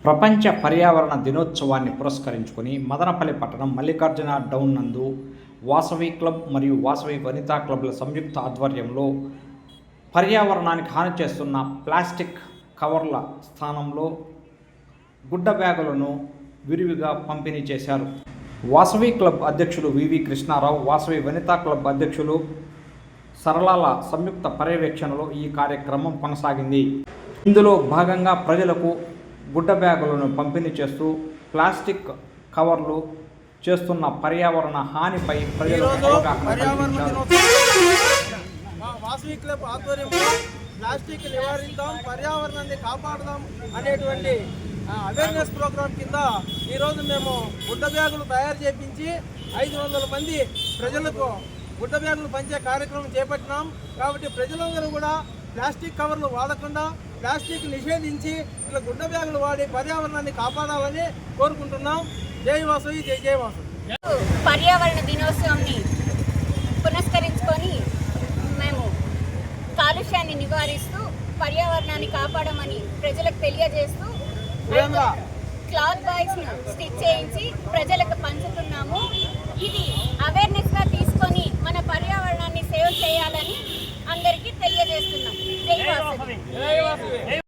ప్రపంచ పర్యావరణ దినోత్సవాన్ని పురస్కరించుకొని మదనపల్లి పట్టణం మల్లికార్జున డౌన్ నందు వాసవి క్లబ్ మరియు వాసవి వనితా క్లబ్ల సంయుక్త ఆధ్వర్యంలో పర్యావరణానికి హాని చేస్తున్న ప్లాస్టిక్ కవర్ల స్థానంలో గుడ్డ బ్యాగులను విరివిగా పంపిణీ చేశారు. వాసవి క్లబ్ అధ్యక్షులు వివి కృష్ణారావు, వాసవి వనితా క్లబ్ అధ్యక్షులు సరళాల సంయుక్త పర్యవేక్షణలో ఈ కార్యక్రమం కొనసాగింది. ఇందులో భాగంగా ప్రజలకు గుడ్డ బ్యాగులను పంపిణీ చేస్తూ ప్లాస్టిక్ కవర్లు చేస్తున్న పర్యావరణ హానిపై ప్రజలకు వాసవి క్లబ్ ఆధ్వర్యంలో ప్లాస్టిక్ నివారిద్దాం, పర్యావరణాన్ని కాపాడదాం అనేటువంటి అవేర్నెస్ ప్రోగ్రాం కింద ఈరోజు మేము గుడ్డ బ్యాగులు తయారు చేయించి 500 మంది ప్రజలకు గుడ్డ బ్యాగులు పంచే కార్యక్రమం చేపట్టినాం. కాబట్టి ప్రజలందరూ కూడా ప్లాస్టిక్ కవర్లు వాడకుండా ప్లాస్టిక్ నిషేధించి ఇలా గుడ్డ బ్యాగులు వాడి పర్యావరణాన్ని కాపాడాలని కోరుకుంటున్నాం. జై వాసవి, జై జై వాసవి. పర్యావరణ దినోత్సవాన్ని పురస్కరించుకొని మేము కాలుష్యాన్ని నివారిస్తూ పర్యావరణాన్ని కాపాడమని ప్రజలకు తెలియజేస్తూ క్లాత్ బాగ్స్ స్టిచ్ చేయించి ప్రజలకు పంచుతున్నాము. ఇది అవేర్నెస్గా తీసుకొని మన పర్యావరణాన్ని సేవ్ చేయాలని అందరికీ తెలియజేస్తున్నాం. జై వాసవి.